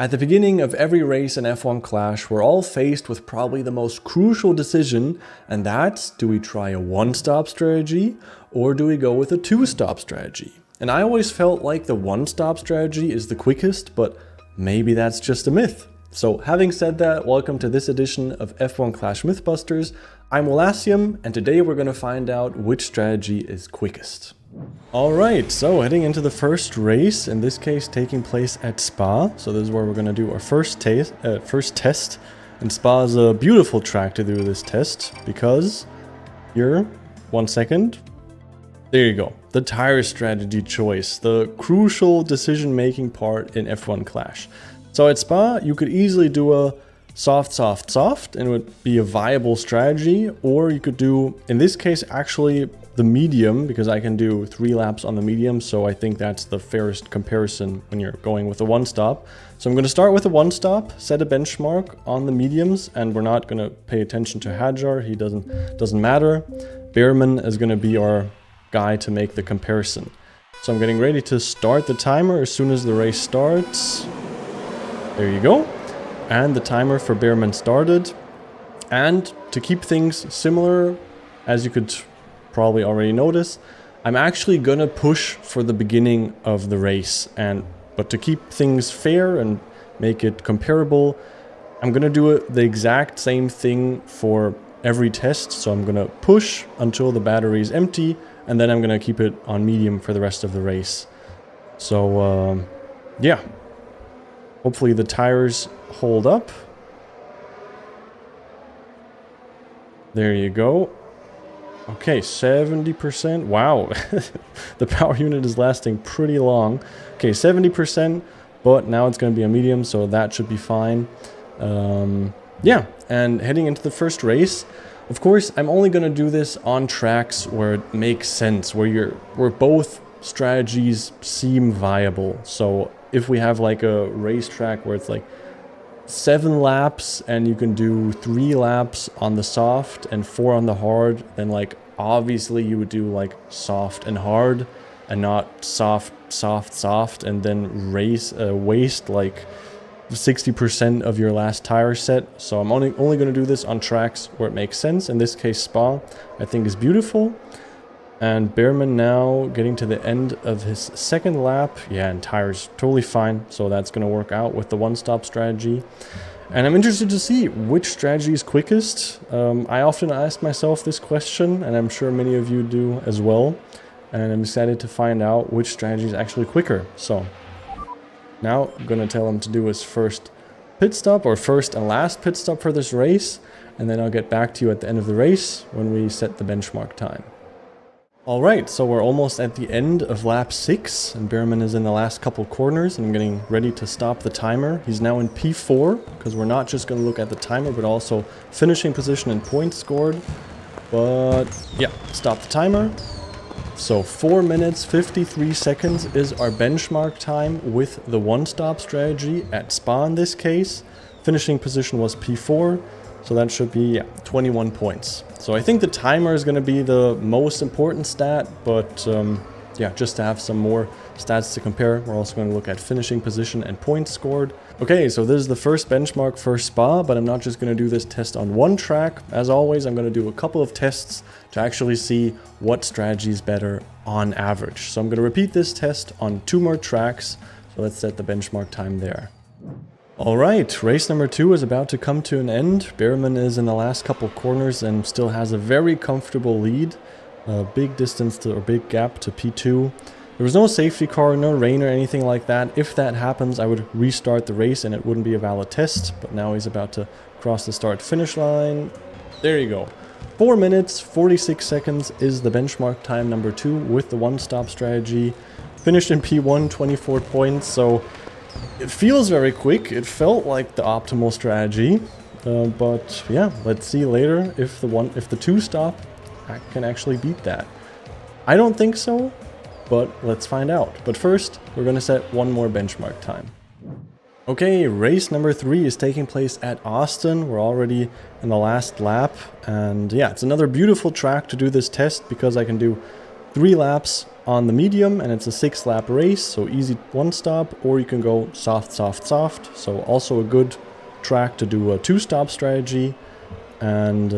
At the beginning of every race in F1 Clash, we're all faced with probably the most crucial decision, and that's, do we try a one-stop strategy, or do we go with a two-stop strategy? And I always felt like the one-stop strategy is the quickest, but maybe that's just a myth. So having said that, welcome to this edition of F1 Clash Mythbusters. I'm Wolacium, and today we're going to find out which strategy is quickest. Alright, so heading into the first race, in this case taking place at Spa. So this is where we're going to do our first test. And Spa is a beautiful track to do this test, because here, 1 second, there you go. The tire strategy choice, the crucial decision-making part in F1 Clash. So at Spa, you could easily do a soft, soft, soft, and it would be a viable strategy, or you could do, in this case, actually the medium, because I can do 3 laps on the medium, so I think that's the fairest comparison when you're going with a one-stop. So I'm going to start with a one-stop, set a benchmark on the mediums, and we're not going to pay attention to Hadjar, he doesn't matter. Bearman is going to be our guy to make the comparison. So I'm getting ready to start the timer as soon as the race starts. There you go. And the timer for Bearman started. And to keep things similar, as you could probably already notice, I'm actually gonna push for the beginning of the race, but to keep things fair and make it comparable, I'm gonna do the exact same thing for every test. So I'm gonna push until the battery is empty, and then I'm gonna keep it on medium for the rest of the race. So yeah, hopefully the tires hold up. There you go. Okay, 70%. Wow, the power unit is lasting pretty long. Okay, 70%, but now it's going to be a medium, so that should be fine. Yeah, and heading into the first race, of course, I'm only going to do this on tracks where it makes sense, where both strategies seem viable. So if we have like a racetrack where it's like 7 laps and you can do 3 laps on the soft and 4 on the hard, then like obviously you would do like soft and hard and not soft, soft, soft, and then waste like 60% of your last tire set. So I'm only going to do this on tracks where it makes sense. In this case, Spa, I think, is beautiful. And Bearman now getting to the end of his second lap. Yeah, and tires totally fine. So that's going to work out with the one-stop strategy. And I'm interested to see which strategy is quickest. I often ask myself this question, and I'm sure many of you do as well. And I'm excited to find out which strategy is actually quicker. So now I'm going to tell him to do his first pit stop, or first and last pit stop for this race. And then I'll get back to you at the end of the race when we set the benchmark time. Alright, so we're almost at the end of lap 6, and Bearman is in the last couple corners, and I'm getting ready to stop the timer. He's now in P4, because we're not just going to look at the timer, but also finishing position and points scored. But yeah, stop the timer. So 4 minutes 53 seconds is our benchmark time with the one-stop strategy at Spa in this case. Finishing position was P4. So that should be 21 points. So I think the timer is going to be the most important stat, but yeah, just to have some more stats to compare, we're also going to look at finishing position and points scored. Okay, so this is the first benchmark for Spa, but I'm not just going to do this test on one track. As always, I'm going to do a couple of tests to actually see what strategy is better on average. So I'm going to repeat this test on 2 more tracks. So let's set the benchmark time there. Alright, race number 2 is about to come to an end. Bearman is in the last couple corners and still has a very comfortable lead. A big distance to, or big gap to P2. There was no safety car, no rain or anything like that. If that happens, I would restart the race and it wouldn't be a valid test. But now he's about to cross the start-finish line. There you go. 4 minutes, 46 seconds is the benchmark time number 2 with the one-stop strategy. Finished in P1, 24 points, so it feels very quick. It felt like the optimal strategy, but yeah, let's see later if the two-stop can actually beat that. I don't think so, but let's find out. But first, we're going to set one more benchmark time. Okay, race number 3 is taking place at Austin. We're already in the last lap, and yeah, it's another beautiful track to do this test because I can do 3 laps on the medium, and it's a 6-lap race, so easy one stop, or you can go soft, soft, soft. So also a good track to do a 2-stop strategy. And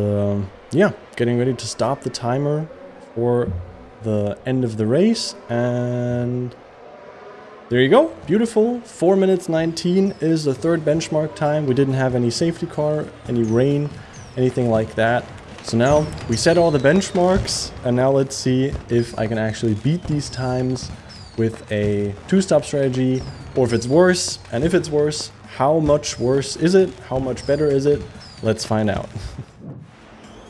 yeah, getting ready to stop the timer for the end of the race. And there you go, beautiful. 4 minutes 19 is the third benchmark time. We didn't have any safety car, any rain, anything like that. So now we set all the benchmarks, and now let's see if I can actually beat these times with a 2-stop strategy, or if it's worse. And if it's worse, how much worse is it? How much better is it? Let's find out.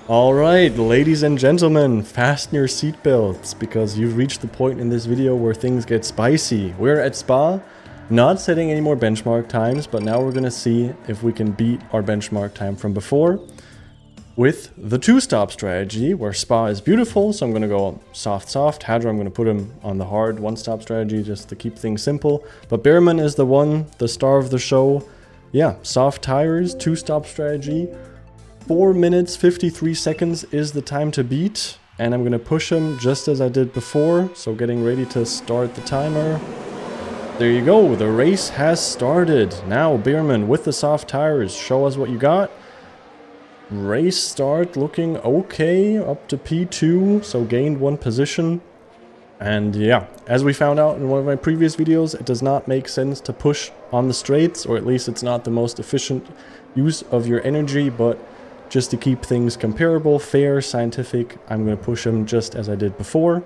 Alright, ladies and gentlemen, fasten your seatbelts, because you've reached the point in this video where things get spicy. We're at Spa, not setting any more benchmark times, but now we're gonna see if we can beat our benchmark time from before with the 2-stop strategy, where Spa is beautiful. So I'm gonna go soft, soft. Hadra, I'm gonna put him on the hard 1-stop strategy just to keep things simple. But Bearman is the one, the star of the show. Yeah, soft tires, 2-stop strategy. 4 minutes 53 seconds is the time to beat, and I'm gonna push him just as I did before. So getting ready to start the timer. There you go, the race has started. Now Bearman with the soft tires, show us what you got. Race start looking okay, up to P2, so gained 1 position. And yeah, as we found out in one of my previous videos, it does not make sense to push on the straights, or at least it's not the most efficient use of your energy. But just to keep things comparable, fair, scientific, I'm going to push him just as I did before.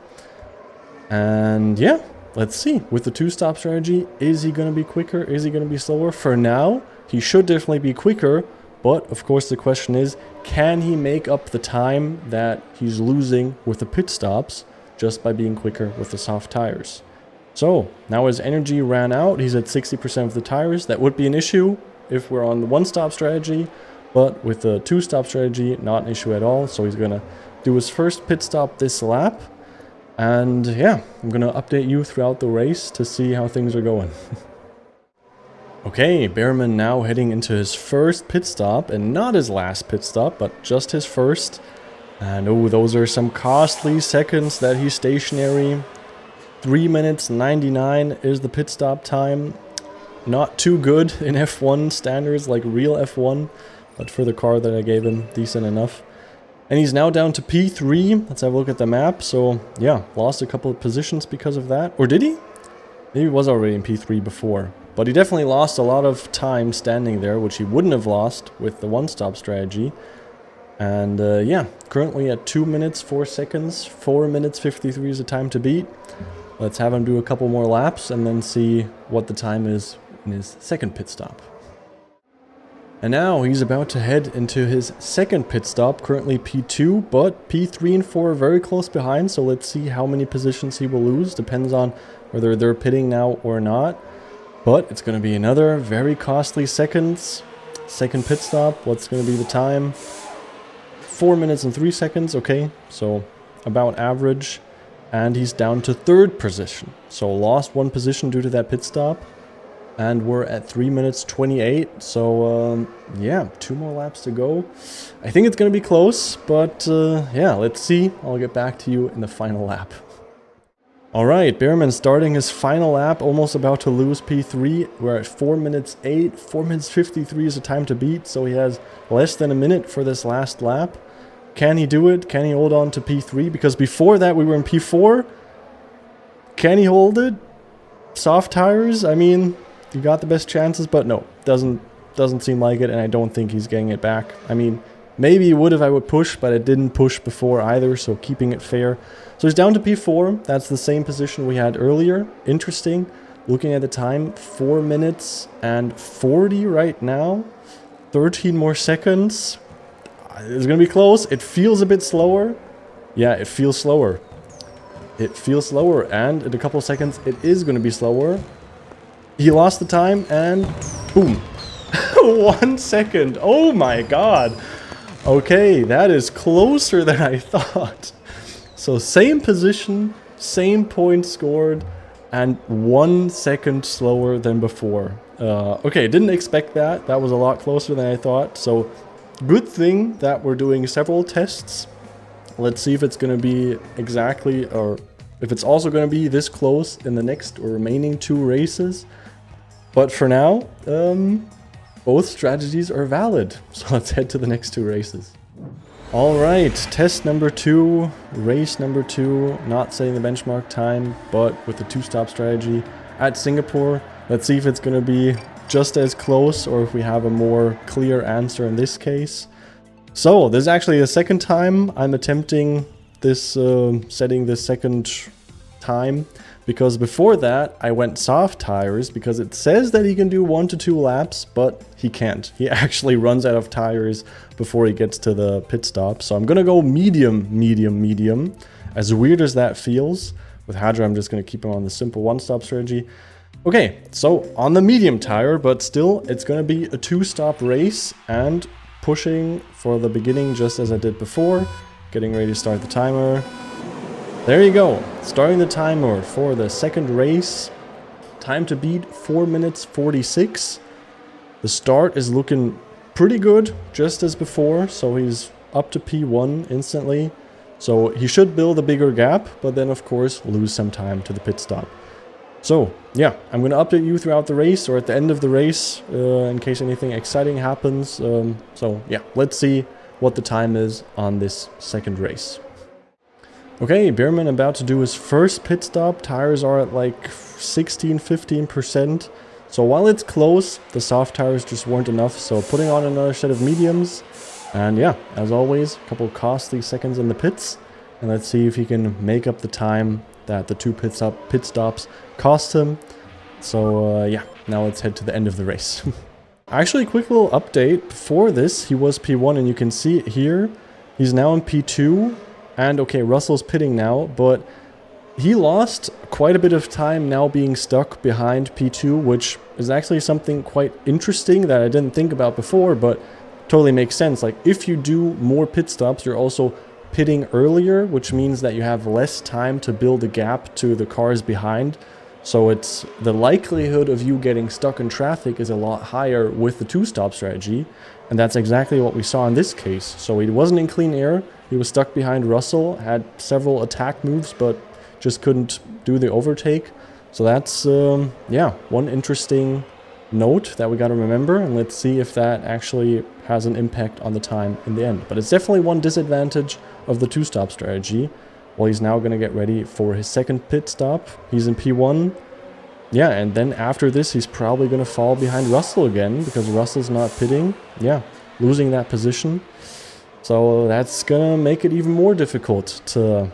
And yeah, let's see. With the 2-stop strategy, is he going to be quicker? Is he going to be slower? For now, he should definitely be quicker. But of course the question is, can he make up the time that he's losing with the pit stops just by being quicker with the soft tires? So now his energy ran out. He's at 60% of the tires. That would be an issue if we're on the 1-stop strategy. But with the 2-stop strategy, not an issue at all. So he's going to do his first pit stop this lap. And yeah, I'm going to update you throughout the race to see how things are going. Okay, Bearman now heading into his first pit stop, and not his last pit stop, but just his first. And oh, those are some costly seconds that he's stationary. 3 minutes 99 is the pit stop time. Not too good in F1 standards, like real F1, but for the car that I gave him, decent enough. And he's now down to P3. Let's have a look at the map. So yeah, lost a couple of positions because of that. Or did he? Maybe he was already in P3 before. But he definitely lost a lot of time standing there, which he wouldn't have lost with the 1-stop strategy. And yeah, currently at 2 minutes 4 seconds. 4 minutes 53 is the time to beat. Let's have him do a couple more laps and then see what the time is in his second pit stop. And now he's about to head into his second pit stop, currently P2, but P3 and 4 are very close behind. So let's see how many positions he will lose. Depends on whether they're pitting now or not. But it's going to be another very costly seconds. Second pit stop. What's going to be the time? 4 minutes and 3 seconds. Okay, so about average. And he's down to 3rd position. So lost 1 position due to that pit stop. And we're at 3 minutes 28. So yeah, 2 more laps to go. I think it's going to be close. But yeah, let's see. I'll get back to you in the final lap. Alright, Bearman starting his final lap, almost about to lose P3. We're at 4 minutes 8. 4 minutes 53 is the time to beat, so he has less than a minute for this last lap. Can he do it? Can he hold on to P3? Because before that we were in P4. Can he hold it? Soft tires? I mean, he got the best chances, but no, doesn't seem like it, and I don't think he's getting it back. I mean, maybe he would if I would push, but it didn't push before either, so keeping it fair. So he's down to P4. That's the same position we had earlier. Interesting. Looking at the time, 4 minutes and 40 right now. 13 more seconds. It's going to be close. It feels a bit slower. Yeah, it feels slower. It feels slower, and in a couple of seconds, it is going to be slower. He lost the time, and boom. 1 second. Oh my god. Okay, that is closer than I thought. So same position, same point scored, and 1 second slower than before. Okay, didn't expect that. That was a lot closer than I thought. So good thing that we're doing several tests Let's see if it's going to be exactly, or if it's also going to be this close in the next or remaining 2 races. But for now, both strategies are valid. So let's head to the next 2 races. All right, test number 2, race number 2, not setting the benchmark time, but with the 2-stop strategy at Singapore. Let's see if it's going to be just as close or if we have a more clear answer in this case. So this is actually the second time I'm attempting this, setting the second time, because before that I went soft tires because it says that he can do 1 to 2 laps, but he can't. He actually runs out of tires before he gets to the pit stop. So I'm gonna go medium, medium, medium. As weird as that feels, with Hadra I'm just gonna keep him on the simple 1-stop strategy. Okay, so on the medium tire, but still it's gonna be a 2-stop race and pushing for the beginning just as I did before. Getting ready to start the timer. There you go, starting the timer for the second race. Time to beat 4 minutes 46. The start is looking pretty good, just as before, so he's up to P1 instantly. So he should build a bigger gap, but then of course lose some time to the pit stop. So yeah, I'm going to update you throughout the race or at the end of the race in case anything exciting happens. So yeah, let's see what the time is on this second race. Okay, Bearman about to do his first pit stop. Tires are at like 16-15%. So while it's close, the soft tires just weren't enough. So putting on another set of mediums. And yeah, as always, a couple costly seconds in the pits. And let's see if he can make up the time that the 2 pit stops cost him. So yeah, now let's head to the end of the race. Actually, quick little update. Before this, he was P1 and you can see it here. He's now in P2. And okay, Russell's pitting now, but he lost quite a bit of time now being stuck behind P2, which is actually something quite interesting that I didn't think about before, but totally makes sense. Like, if you do more pit stops, you're also pitting earlier, which means that you have less time to build a gap to the cars behind. So it's the likelihood of you getting stuck in traffic is a lot higher with the 2-stop strategy. And that's exactly what we saw in this case. So he wasn't in clean air. He was stuck behind Russell, had several attack moves, but just couldn't do the overtake. So that's, yeah, one interesting note that we got to remember. And let's see if that actually has an impact on the time in the end. But it's definitely one disadvantage of the 2-stop strategy. Well, he's now going to get ready for his second pit stop. He's in P1. Yeah, and then after this, he's probably going to fall behind Russell again because Russell's not pitting. Yeah, losing that position. So that's going to make it even more difficult to...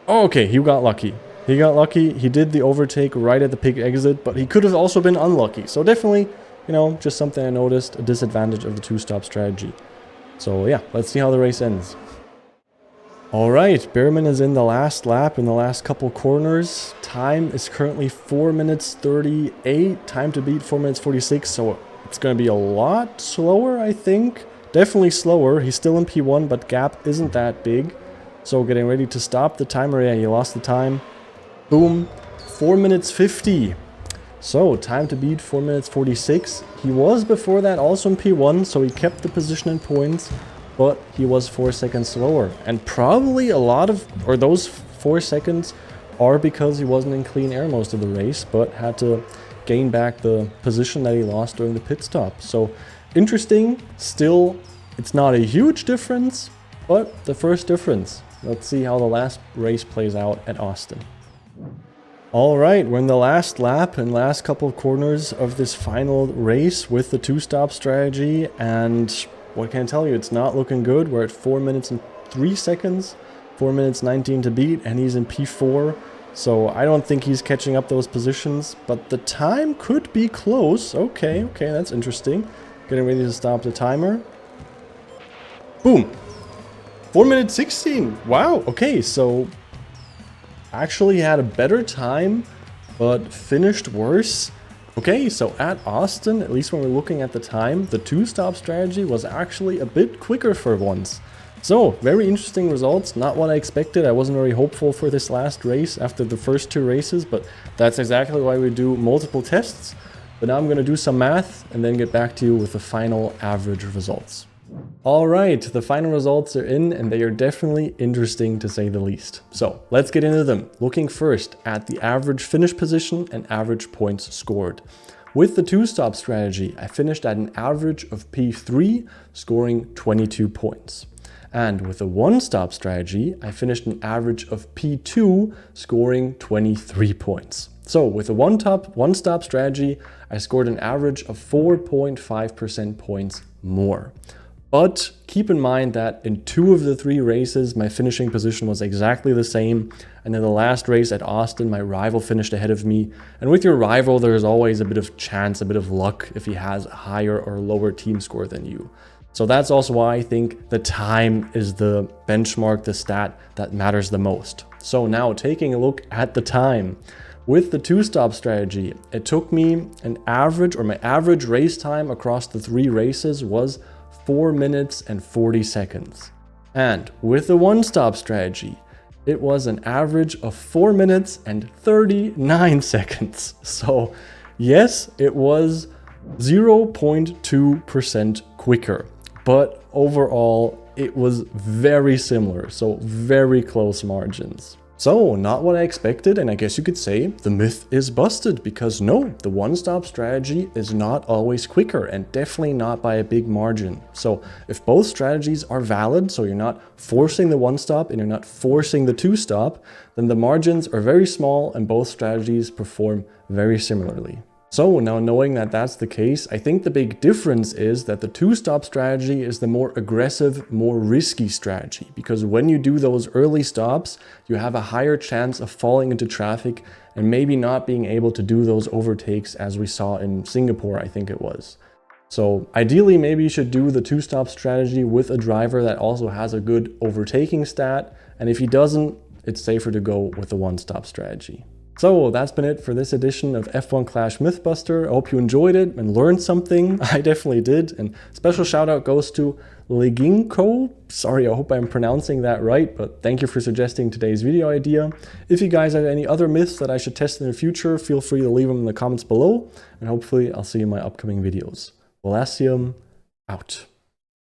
Oh, okay, he got lucky. He got lucky. He did the overtake right at the pit exit, but he could have also been unlucky. So definitely, you know, just something I noticed, a disadvantage of the 2-stop strategy. So yeah, let's see how the race ends. All right, Bearman is in the last lap in the last couple corners. Time is currently 4 minutes 38. Time to beat 4 minutes 46. So it's going to be a lot slower, I think. Definitely slower. He's still in P1, but gap isn't that big. So getting ready to stop the timer. Yeah, he lost the time. Boom. 4 minutes 50. So time to beat 4 minutes 46. He was before that also in P1, so he kept the position in points. But he was 4 seconds slower. And probably a lot of, or those 4 seconds are because he wasn't in clean air most of the race, but had to gain back the position that he lost during the pit stop. So interesting. Still, it's not a huge difference, but the first difference. Let's see how the last race plays out at Austin. All right, we're in the last lap and last couple of corners of this final race with the 2-stop strategy, and what can I tell you? It's not looking good. We're at 4 minutes and 3 seconds, 4 minutes 19 to beat, and he's in P4. So I don't think he's catching up those positions, but the time could be close. Okay, that's interesting. Getting ready to stop the timer. Boom. 4 minutes 16. Wow. Okay, so actually had a better time, but finished worse. Okay, so at Austin, at least when we're looking at the time, the 2-stop strategy was actually a bit quicker for once. So, very interesting results. Not what I expected. I wasn't very hopeful for this last race after the first 2 races, but that's exactly why we do multiple tests. But now I'm going to do some math and then get back to you with the final average results. All right, the final results are in and they are definitely interesting to say the least. So let's get into them. Looking first at the average finish position and average points scored. With the two-stop strategy, I finished at an average of P3, scoring 22 points. And with the one-stop strategy, I finished an average of P2, scoring 23 points. So with the one-stop strategy, I scored an average of 4.5% points more. But keep in mind that in 2 of the 3 races, my finishing position was exactly the same. And in the last race at Austin, my rival finished ahead of me. And with your rival, there's always a bit of chance, a bit of luck if he has a higher or lower team score than you. So that's also why I think the time is the benchmark, the stat that matters the most. So now taking a look at the time. With the two-stop strategy, it took me an average, or my average race time across the 3 races was 4 minutes and 40 seconds. And with the one-stop strategy, it was an average of 4 minutes and 39 seconds. So yes, it was 0.2% quicker, but overall it was very similar, so very close margins. So, not what I expected, and I guess you could say the myth is busted, because no, the one-stop strategy is not always quicker, and definitely not by a big margin. So, if both strategies are valid, so you're not forcing the one-stop and you're not forcing the two-stop, then the margins are very small and both strategies perform very similarly. So now knowing that that's the case, I think the big difference is that the two-stop strategy is the more aggressive, more risky strategy, because when you do those early stops, you have a higher chance of falling into traffic and maybe not being able to do those overtakes as we saw in Singapore, I think it was. So ideally, maybe you should do the two-stop strategy with a driver that also has a good overtaking stat, and if he doesn't, it's safer to go with the one-stop strategy. So that's been it for this edition of F1 Clash Mythbuster. I hope you enjoyed it and learned something. I definitely did. And special shout out goes to Leginko. Sorry, I hope I'm pronouncing that right, but thank you for suggesting today's video idea. If you guys have any other myths that I should test in the future, feel free to leave them in the comments below. And hopefully I'll see you in my upcoming videos. Volasium out.